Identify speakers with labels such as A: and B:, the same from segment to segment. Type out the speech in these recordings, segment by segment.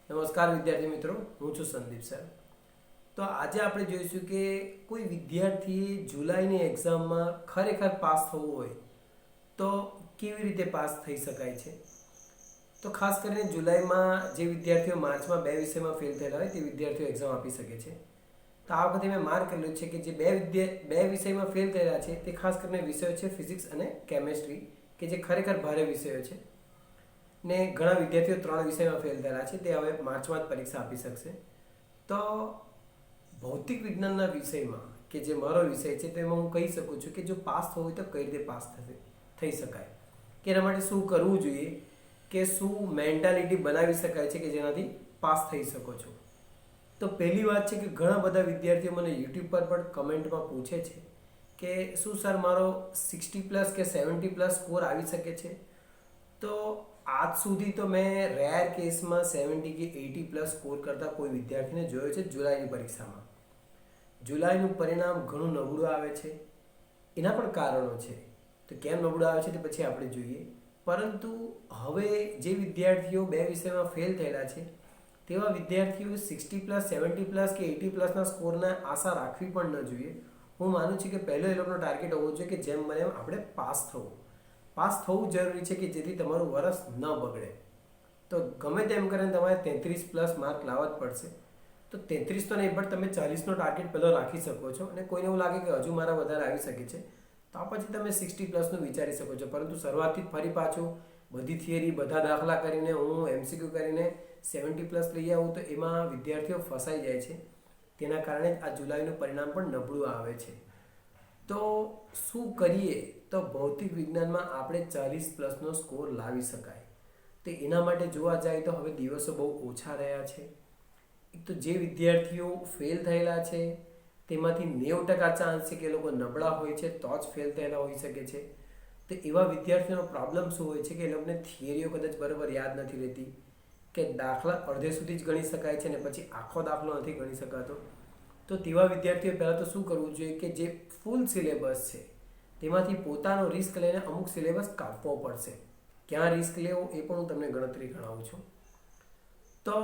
A: નમસ્કાર વિદ્યાર્થી મિત્રો, હું છું સંદીપ સર. તો આજે આપણે જોઈશું કે કોઈ વિદ્યાર્થીએ જુલાઈની એક્ઝામમાં ખરેખર પાસ થવું હોય તો કેવી રીતે પાસ થઈ શકાય છે. તો ખાસ કરીને જુલાઈમાં જે વિદ્યાર્થીઓ માર્ચમાં બે વિષયમાં ફેલ થયેલા હોય તે વિદ્યાર્થીઓ એક્ઝામ આપી શકે છે. તો આ વખતે મેં માર્ક કરેલું છે કે જે બે વિષયમાં ફેલ થયેલા છે તે ખાસ કરીને વિષયો છે ફિઝિક્સ અને કેમેસ્ટ્રી, કે જે ખરેખર ભારે વિષયો છે. ને ઘણા વિદ્યાર્થીઓ 3 વિષયમાં ફેલ થયેલા છે, તે હવે માર્ચમાં જ પરીક્ષા આપી શકશે. તો ભૌતિક વિજ્ઞાનના વિષયમાં કે જે મારો વિષય છે તેમાં હું કહી શકું છું કે જો પાસ થવું હોય તો કઈ રીતે પાસ થઈ શકાય, કે એના માટે શું કરવું જોઈએ, કે શું મેન્ટાલિટી બનાવી શકાય છે કે જેનાથી પાસ થઈ શકો છો. તો પહેલી વાત છે કે ઘણા બધા વિદ્યાર્થીઓ મને યુટ્યુબ પર પણ કમેન્ટમાં પૂછે છે કે શું સર મારો 60+ કે 70+ સ્કોર આવી શકે છે. તો આજ સુધી તો મેં રેર કેસમાં 70 કે 80+ સ્કોર કરતા કોઈ વિદ્યાર્થીને જોયો છે જુલાઈની પરીક્ષામાં. જુલાઈનું પરિણામ ઘણું નબળું આવે છે. એના પણ કારણો છે, તો કેમ નબળું આવે છે તે પછી આપણે જોઈએ. પરંતુ હવે જે વિદ્યાર્થીઓ બે વિષયમાં ફેલ થયેલા છે તેવા વિદ્યાર્થીઓ 60+, 70+ કે 80+ના સ્કોરના આશા રાખવી પણ ન જોઈએ. હું માનું છું કે પહેલો એ લોકોનો ટાર્ગેટ હોવો જોઈએ કે જેમ બને એમ આપણે પાસ થવું જરૂરી છે, કે જેથી તમારું વર્ષ ન બગડે. તો ગમે તેમ કરીને તમારે 33+ માર્ક લાવવા જ પડશે. તો 33 તો નહીં, પણ તમે 40નો ટાર્ગેટ પહેલો રાખી શકો છો. અને કોઈને એવું લાગે કે હજુ મારા વધારે આવી શકે છે તો આ પછી તમે 60+નું વિચારી શકો છો. પરંતુ શરૂઆતથી જ ફરી પાછું બધી થિયરી, બધા દાખલા કરીને હું MCQ કરીને 70+ લઈ આવું તો એમાં વિદ્યાર્થીઓ ફસાઈ જાય છે. તેના કારણે આ જુલાઈનું પરિણામ પણ નબળું આવે છે. તો શું કરીએ તો ભૌતિક વિજ્ઞાનમાં આપણે 40+નો સ્કોર લાવી શકાય. તો એના માટે જોવા જાય તો હવે દિવસો બહુ ઓછા રહ્યા છે. એક તો જે વિદ્યાર્થીઓ ફેલ થયેલા છે તેમાંથી 90% ચાન્સ છે કે એ લોકો નબળા હોય છે તો જ ફેલ થયેલા હોઈ શકે છે. તો એવા વિદ્યાર્થીઓનો પ્રોબ્લેમ શું હોય છે કે એ લોકોને થિયરીઓ કદાચ બરાબર યાદ નથી રહેતી, કે દાખલા અડધે સુધી જ ગણી શકાય છે ને પછી આખો દાખલો નથી ગણી શકાતો. તો તેવા વિદ્યાર્થીઓ પહેલાં તો શું કરવું જોઈએ કે જે ફૂલ સિલેબસ છે તેમાંથી પોતાનો રિસ્ક લઈને અમુક સિલેબસ કાપવો પડશે. ક્યાં રિસ્ક લેવો એ પણ હું તમને ગણતરી ગણાવું છું. તો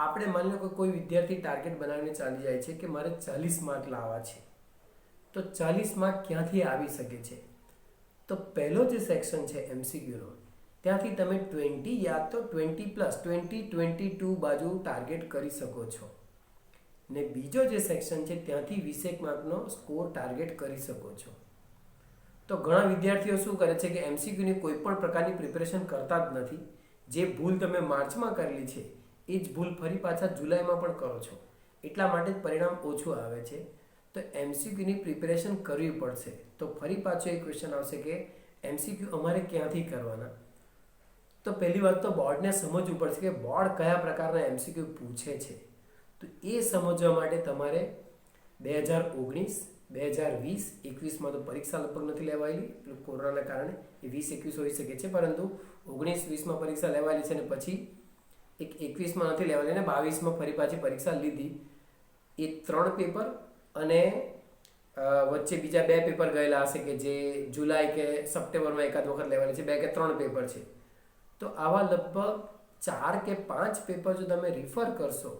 A: આપણે માની લો કે કોઈ વિદ્યાર્થી ટાર્ગેટ બનાવીને ચાલી જાય છે કે મારે 40 માર્ક લાવવા છે. તો 40 માર્ક ક્યાંથી આવી શકે છે? તો પહેલો જે સેક્શન છે MCQનો, ત્યાંથી તમે 20 યા તો 20+, 22 બાજુ ટાર્ગેટ કરી શકો છો. ને બીજો જે સેક્શન છે ત્યાંથી 20 માર્કનો સ્કોર ટાર્ગેટ કરી શકો છો. તો ઘણા વિદ્યાર્થીઓ શું કરે છે કે MCQની કોઈ પણ પ્રકારની પ્રિપેરેશન કરતા જ નથી. જે ભૂલ તમે માર્ચમાં કરેલી છે એ જ ભૂલ ફરી પાછા જુલાઈમાં પણ કરો છો. એટલા માટે જ પરિણામ ઓછું આવે છે. તો MCQની પ્રિપેરેશન કરવી પડશે. તો ફરી પાછો એક ક્વેશ્ચન આવશે કે MCQ અમારે ક્યાંથી કરવાના. તો પહેલી વાત તો બોર્ડને સમજવું પડશે કે બોર્ડ કયા પ્રકારના MCQ પૂછે છે. તો એ સમજવા માટે તમારે 2019, 2020, 21માં તો પરીક્ષા લગભગ નથી લેવાયેલી કોરોનાના કારણે, એ 20-21 હોઈ શકે છે, પરંતુ 19-20માં પરીક્ષા લેવાયેલી છે અને પછી 21માં નથી લેવાયેલી અને 22માં ફરી પાછી પરીક્ષા લીધી. એ 3 પેપર અને વચ્ચે બીજા 2 પેપર ગયેલા હશે કે જે જુલાઈ કે સપ્ટેમ્બરમાં એકાદ વખત લેવાયેલી છે. 2 કે 3 પેપર છે. તો આવા લગભગ 4 કે 5 પેપર જો તમે રિફર કરશો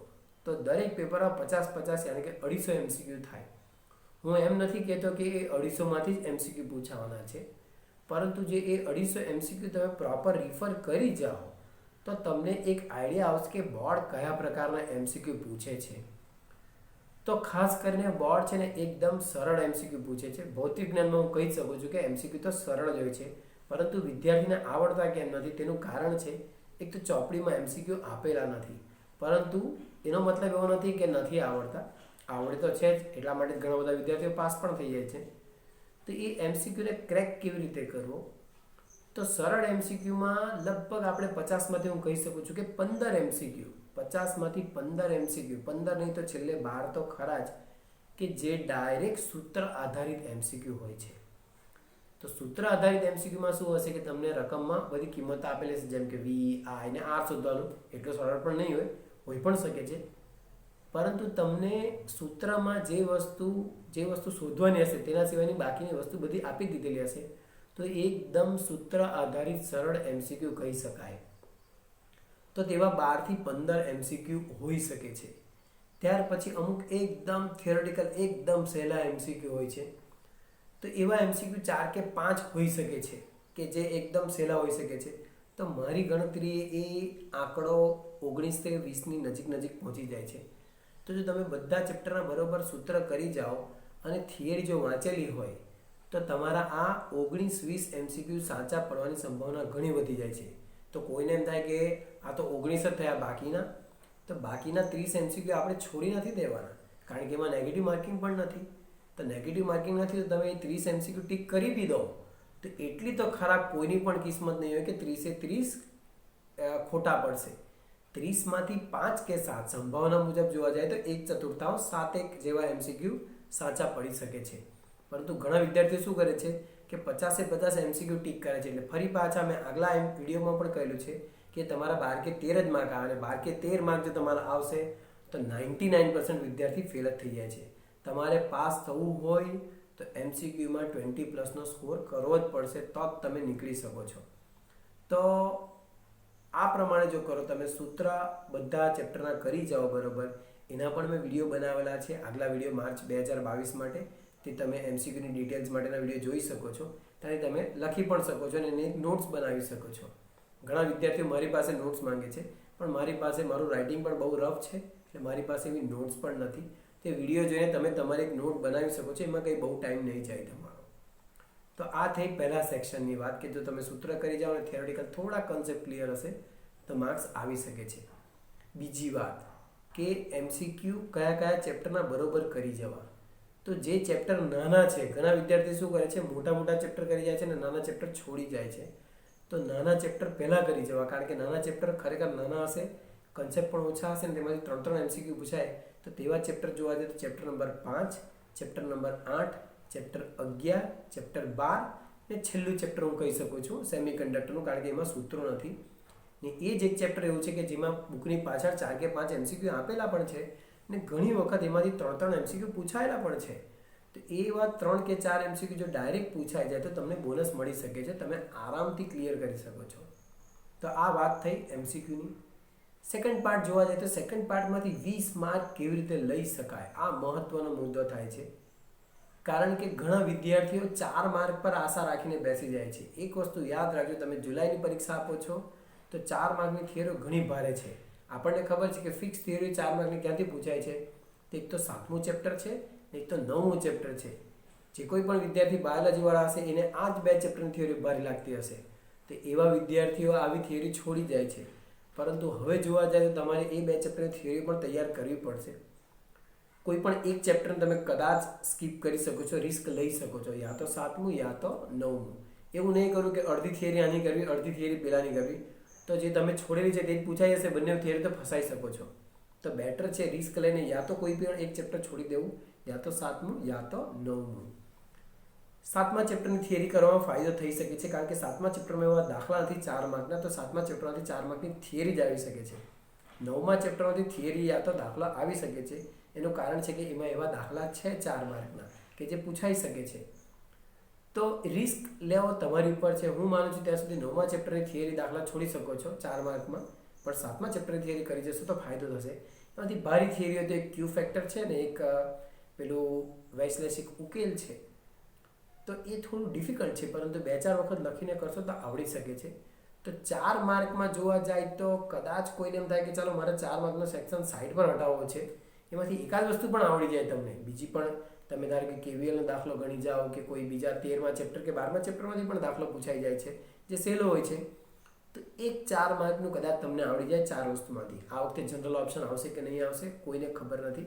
A: તો દરેક પેપરમાં 50-50 યાની કે 250 MCQ થાય. હું એમ નથી કહેતો કે એ 250માંથી જ MCQ પૂછાવાના છે, પરંતુ જે એ 250 MCQ તમે પ્રોપર રિફર કરી જાઓ તો તમને એક આઈડિયા આવશે કે બોર્ડ કયા પ્રકારના MCQ પૂછે છે. તો ખાસ કરીને બોર્ડ છે ને એકદમ સરળ MCQ પૂછે છે. ભૌતિક જ્ઞાનમાં હું કહી શકું છું કે MCQ તો સરળ જ હોય છે, પરંતુ વિદ્યાર્થીને આવડતા કેમ નથી તેનું કારણ છે એક તો ચોપડીમાં MCQ આપેલા નથી. પરંતુ એનો મતલબ એવો નથી કે નથી આવડતા, આવડે તો છે જ, એટલા માટે ઘણા બધા વિદ્યાર્થીઓ પાસ પણ થઈ જાય છે. તો એ MCQને ક્રેક કેવી રીતે કરવો? તો સરળ MCQમાં લગભગ આપણે 50માંથી હું કહી શકું છું કે 15 MCQ, 50માંથી 15 MCQ, 15 નહીં તો છેલ્લે 12 તો ખરા જ, કે જે ડાયરેક્ટ સૂત્ર આધારિત MCQ હોય છે. તો સૂત્ર આધારિત MCQમાં શું હશે કે તમને રકમમાં બધી કિંમત આપેલી છે, જેમ કે V, I ને R શોધવાનું. એટલો સરળ પણ નહીં હોઈ પણ શકે છે, પરંતુ તમને સૂત્રમાં જે વસ્તુ શોધવાની હશે તેના સિવાયની બાકીની વસ્તુ બધી આપી દીધેલી હશે. તો એકદમ સૂત્ર આધારિત સરળ MCQ કહી શકાય. તો તેવા 12 થી 15 એમસીક્યુ હોઈ શકે છે. ત્યાર પછી અમુક એકદમ થિયોરેટિકલ એકદમ સહેલા એમસીક્યુ હોય છે. તો એવા એમસીક્યુ 4 કે 5 હોઈ શકે છે કે જે એકદમ સહેલા હોઈ શકે છે. તો મારી ગણતરીએ એ આંકડો 19 થી 20ની નજીક પહોંચી જાય છે. તો જો તમે બધા ચેપ્ટરના બરોબર સૂત્ર કરી જાઓ અને થિયરી જો વાંચેલી હોય તો તમારા આ 19-20 એમસીક્યુ સાચા પડવાની સંભાવના ઘણી વધી જાય છે. તો કોઈને એમ થાય કે આ તો 19 જ થયા બાકીના, તો બાકીના 30 એમસીક્યુ આપણે છોડી નથી દેવાના, કારણ કે એમાં નેગેટિવ માર્કિંગ પણ નથી. તો નેગેટિવ માર્કિંગ નથી તો તમે 30 એમસીક્યુ ટીક કરી બી દો તો એટલી તો ખરાબ કોઈની પણ કિસ્મત નહીં હોય કે 30 ખોટા પડશે. 30માંથી 5 કે 7 સંભાવના મુજબ જોવા જાય તો 1/4 7 જેવા એમસીક્યુ સાચા પડી શકે છે. પરંતુ ઘણા વિદ્યાર્થીઓ શું કરે છે કે 50-50 એમસીક્યુ ટીક કરે છે. એટલે ફરી પાછા મેં આગલા વિડીયોમાં પણ કહેલું છે કે તમારા 12 કે 13 જ માર્ક આવે, અને 12 કે 13 માર્ક જો તમારા આવશે તો 99% વિદ્યાર્થી ફેલ જ થઈ જાય છે. તમારે પાસ થવું હોય તો એમસીક્યુમાં 20+ સ્કોર કરવો જ પડશે, તો જ તમે નીકળી શકો છો. તો આ પ્રમાણે જો કરો તમે, સૂત્ર બધા ચેપ્ટરના કરી જાઓ બરોબર. એના પણ મેં વિડીયો બનાવેલા છે, આગલા વિડીયો માર્ચ 2022 માટે, તે તમે એમસીક્યુની ડિટેલ્સ માટેના વિડીયો જોઈ શકો છો. ત્યાંથી તમે લખી પણ શકો છો અને એને નોટ્સ બનાવી શકો છો. ઘણા વિદ્યાર્થીઓ મારી પાસે નોટ્સ માંગે છે, પણ મારી પાસે મારું રાઇટિંગ પણ બહુ રફ છે, એટલે મારી પાસે એવી નોટ્સ પણ નથી. તે વિડીયો જોઈને તમે તમારી એક નોટ બનાવી શકો છો, એમાં કંઈ બહુ ટાઈમ નહીં જાય તમારો. તો આ થઈ પહેલા સેક્શનની વાત કે જો તમે સૂત્ર કરી જાઓ અને થિયોરેટિકલ થોડા કન્સેપ્ટ ક્લિયર હશે તો માર્ક્સ આવી શકે છે. બીજી વાત કે એમસીક્યુ કયા ચેપ્ટરના બરોબર કરી જવા. તો જે ચેપ્ટર નાના છે, ઘણા વિદ્યાર્થી શું કરે છે મોટા ચેપ્ટર કરી જાય છે અને નાના ચેપ્ટર છોડી જાય છે. તો નાના ચેપ્ટર પહેલાં કરી જવા, કારણ કે નાના ચેપ્ટર ખરેખર નાના હશે, કન્સેપ્ટ પણ ઓછા હશે ને તેમાંથી 3 એમસીક્યુ પૂછાય. તો તેવા ચેપ્ટર જોવા જઈએ તો chapter number 5, chapter number 8, chapter 11, chapter 12 ને છેલ્લું ચેપ્ટર હું કહી શકું છું સેમિકન્ડક્ટરનું, કારણ કે એમાં સૂત્રો નથી. ને એ જ એક ચેપ્ટર એવું છે કે જેમાં બુકની પાછળ 4 કે 5 એમસીક્યુ આપેલા પણ છે ને ઘણી વખત એમાંથી 3 એમસીક્યુ પૂછાયેલા પણ છે. તો એવા 3 કે 4 એમસીક્યુ જો ડાયરેક્ટ પૂછાઈ જાય તો તમને બોનસ મળી શકે છે, તમે આરામથી ક્લિયર કરી શકો છો. તો આ વાત થઈ એમસીક્યુની. સેકન્ડ પાર્ટ જોવા જાય તો સેકન્ડ પાર્ટમાંથી 20 માર્ક કેવી રીતે લઈ શકાય, આ મહત્વનો મુદ્દો થાય છે. કારણ કે ઘણા વિદ્યાર્થીઓ 4 માર્ક પર આશા રાખીને બેસી જાય છે. એક વસ્તુ યાદ રાખજો, તમે જુલાઈની પરીક્ષા આપો છો તો 4 માર્કની થિયરીઓ ઘણી ભારે છે. આપણને ખબર છે કે ફિક્સ થિયરી 4 માર્કની ક્યાંથી પૂછાય છે, તો એક તો 7મું ચેપ્ટર છે, એક તો 9મું ચેપ્ટર છે. જે કોઈ પણ વિદ્યાર્થી બાયોલોજીવાળા હશે એને આ જ 2 ચેપ્ટરની થિયરી ભારે લાગતી હશે, તો એવા વિદ્યાર્થીઓ આવી થિયરી છોડી જાય છે. પરંતુ હવે જોવા જાય તો તમારે એ 2 ચેપ્ટરની થિયરી પણ તૈયાર કરવી પડશે. કોઈ પણ એક ચેપ્ટરને તમે કદાચ સ્કીપ કરી શકો છો, રિસ્ક લઈ શકો છો, યા તો 7મું યા તો 9મું. એવું નહીં કરું કે અડધી થિયરી આની કરવી, અડધી થિયરી પેલાની કરવી. તો જે તમે છોડેલી છે તે જ પૂછાઈ જશે, બંને થિયરી તો ફસાઈ શકો છો. તો બેટર છે રિસ્ક લઈને યા તો કોઈ પણ એક ચેપ્ટર છોડી દેવું, યા તો 7મું યા તો 9મું. 7મા ચેપ્ટરની થિયરી કરવામાં ફાયદો થઈ શકે છે, કારણ કે 7મા ચેપ્ટરમાં એવા દાખલા નથી 4 માર્કના, તો 7મા ચેપ્ટરમાંથી 4 માર્કની થિયરી જ આવી શકે છે. 9મા ચેપ્ટરમાંથી થિયરી યા તો દાખલા આવી શકે છે. એનું કારણ છે કે એમાં એવા દાખલા છે 4 માર્કના કે જે પૂછાઈ શકે છે. તો રિસ્ક લેવો તમારી ઉપર છે. હું માનું છું ત્યાં સુધી 9મા ચેપ્ટરની થિયરી દાખલા છોડી શકો છો 4 માર્કમાં, પણ 7મા ચેપ્ટરની થિયરી કરી જશો તો ફાયદો થશે. એમાંથી ભારી થિયરીઓ તો એક ક્યુ ફેક્ટર છે ને એક પેલું વૈશ્લેષિક ઉકેલ છે. તો એ થોડું ડિફિકલ્ટ છે, પરંતુ 2-4 વખત લખીને કરશો તો આવડી શકે છે. તો 4 માર્કમાં જોવા જાય તો કદાચ કોઈને એમ થાય કે ચાલો મારે 4 માર્કનો સેક્શન સાઈડ પર હટાવવો છે, એમાંથી એકાદ વસ્તુ પણ આવડી જાય તમને. બીજી પણ તમે ધારો કે કેવીએલનો દાખલો ગણી જાઓ કે કોઈ બીજા 13મા ચેપ્ટર કે 12મા ચેપ્ટરમાંથી પણ દાખલો પૂછાઈ જાય છે જે સહેલો હોય છે. તો એક 4 માર્કનું કદાચ તમને આવડી જાય 4 વસ્તુમાંથી. આ વખતે જનરલ ઓપ્શન આવશે કે નહીં આવશે કોઈને ખબર નથી.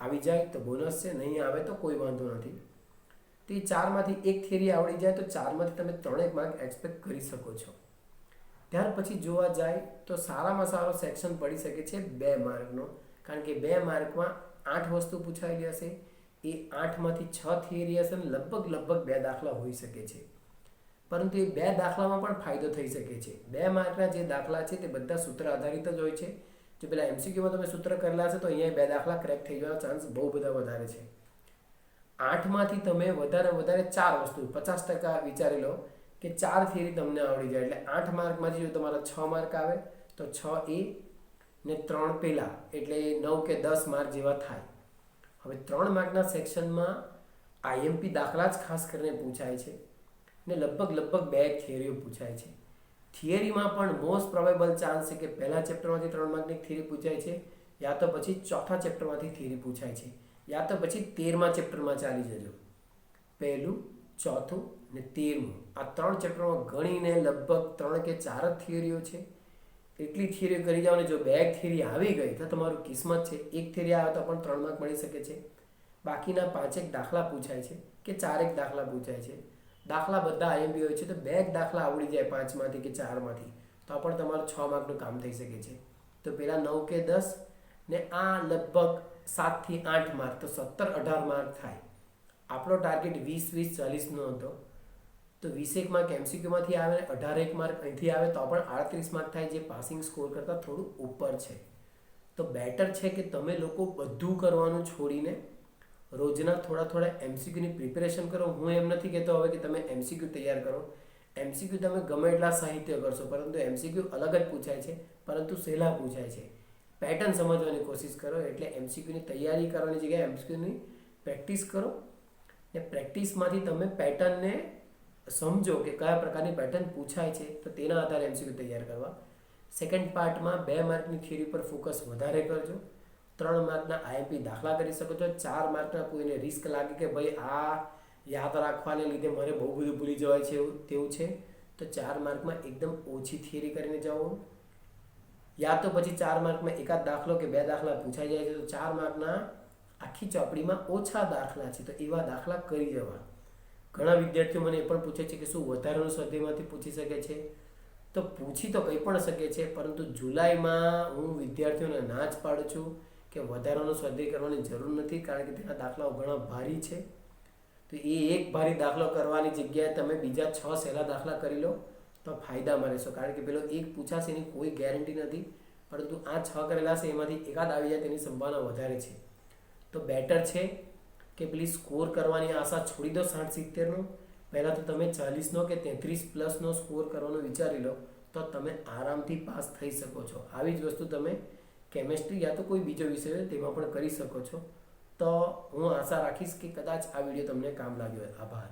A: આવી જાય તો બોનસ છે, નહીં આવે તો કોઈ વાંધો નથી. તો એ 4માંથી એક થિયરી આવડી જાય તો 4માંથી તમે 3 માર્ક એક્સપેક્ટ કરી શકો છો. ત્યાર પછી જોવા જાય તો સારામાં સારો સેક્શન પડી શકે છે 2 માર્કનો, કારણ કે 2 માર્કમાં 8 વસ્તુ પૂછાયેલી હશે. એ 8માંથી 6 થિયરી હશે અને લગભગ 2 દાખલા હોઈ શકે છે. પરંતુ એ 2 દાખલામાં પણ ફાયદો થઈ શકે છે. 2 માર્કના જે દાખલા છે તે બધા સૂત્ર આધારિત જ હોય છે. જો પેલા એમસીક્યુમાં તમે સૂત્ર કરેલા હશે તો અહીંયા 2 દાખલા ક્રેક થઈ જવાનો ચાન્સ બહુ બધા વધારે છે. 8માંથી તમે વધારે 4 વસ્તુ 50% વિચારી લો કે 4 થિયરી તમને આવડી જાય, એટલે 8 માર્કમાંથી જો તમારા 6 માર્ક આવે તો 6A ને 3 પેલા એટલે 9 કે 10 માર્ક જેવા થાય. હવે 3 માર્કના સેક્શનમાં આઈએમપી દાખલા જ ખાસ કરીને પૂછાય છે ને લગભગ 2 થિયરીઓ પૂછાય છે. થિયરીમાં પણ મોસ્ટ પ્રોબેબલ ચાન્સ છે કે પહેલા ચેપ્ટરમાંથી 3 માર્કની થિયરી પૂછાય છે, યા તો પછી ચોથા ચેપ્ટરમાંથી થિયરી પૂછાય છે, યા તો પછી 13મા ચેપ્ટરમાં ચાલી જજો. પહેલું, ચોથું ને 13મું આ 3 ચેપ્ટરમાં ગણીને લગભગ 3 કે 4 જ થિયરીઓ છે. એટલી થિયરી કરી જાઓ ને જો 2 થિયરી આવી ગઈ તો તમારું કિસ્મત છે. એક થિયરી આવે તો પણ 3 માર્ક મળી શકે છે. બાકીના 5 દાખલા પૂછાય છે કે 4 દાખલા પૂછાય છે. દાખલા બધા આઈએમપી હોય છે તો 2 દાખલા આવડી જાય 5માંથી કે 4માંથી તો પણ તમારું 6 માર્કનું કામ થઈ શકે છે. તો પેલા 9 કે 10 ને આ લગભગ 7 થી 8 માર્ક તો 17-18 માર્ક થાય. આપણો ટાર્ગેટ 20-40નો હતો તો 20 માર્ક એમસીક્યુમાંથી આવે, 18 માર્ક અહીંથી આવે તો પણ 38 માર્ક થાય, જે પાસિંગ સ્કોર કરતાં થોડું ઉપર છે. તો બેટર છે કે તમે લોકો બધું કરવાનું છોડીને રોજના થોડા એમસીક્યુની પ્રિપેરેશન કરો. હું એમ નથી કહેતો હવે કે તમે એમસીક્યુ તૈયાર કરો. એમસીક્યુ તમે ગમે એટલા સાહિત્ય કરશો પરંતુ એમસીક્યુ અલગ જ પૂછાય છે, પરંતુ સહેલા પૂછાય છે. પેટર્ન સમજવાની કોશિશ કરો. એટલે એમસીક્યુની તૈયારી કરવાની જગ્યાએ એમસીક્યુની પ્રેક્ટિસ કરો ને પ્રેક્ટિસમાંથી તમે પેટર્નને સમજો કે કયા પ્રકારની પેટર્ન પૂછાય છે તો તેના આધારે એમસીક્યુ તૈયાર કરવા. સેકન્ડ પાર્ટમાં 2 માર્કની થિયરી પર ફોકસ વધારે કરજો. 3 માર્કના આઈએમપી દાખલા કરી શકો છો. 4 માર્કના કોઈને રિસ્ક લાગે કે ભાઈ આ યાદ રાખવાને લીધે મારે બહુ બધું ભૂલી જવાય છે તેવું છે તો 4 માર્કમાં એકદમ ઓછી થિયરી કરીને જાઓ. યા તો પછી 4 માર્કમાં એકાદ દાખલો કે 2 દાખલા પૂછાઈ જાય છે તો 4 માર્કના આખી ચોપડીમાં ઓછા દાખલા છે તો એવા દાખલા કરી જવા. ઘણા વિદ્યાર્થીઓ મને એ પણ પૂછે છે કે શું વધારાનું સ્વાધ્યાયમાંથી પૂછી શકે છે? તો પૂછી તો કંઈ પણ શકે છે, પરંતુ જુલાઈમાં હું વિદ્યાર્થીઓને ના જ પાડું છું કે વધારાનો સ્વાધ્યાય કરવાની જરૂર નથી, કારણ કે તેના દાખલાઓ ઘણા ભારી છે. તો એ એક ભારી દાખલો કરવાની જગ્યાએ તમે બીજા 6 સહેલા દાખલા કરી લો તો ફાયદામાં રહેશો. કારણ કે પેલો એક પૂછાશે એની કોઈ ગેરંટી નથી, પરંતુ આ 6 કરેલા છે એમાંથી એકાદ આવી જાય તેની સંભાવના વધારે છે. તો બેટર છે કે પ્લીઝ સ્કોર કરવાની આશા છોડી દો 60-70નો. પહેલાં તો તમે 40નો કે 33+ સ્કોર કરવાનો વિચારી લો તો તમે આરામથી પાસ થઈ શકો છો. આવી જ વસ્તુ તમે કેમેસ્ટ્રી યા તો કોઈ બીજો વિષય હોય તેમાં પણ કરી શકો છો. તો હું આશા રાખીશ કે કદાચ આ વિડીયો તમને કામ લાગ્યો હોય. આભાર.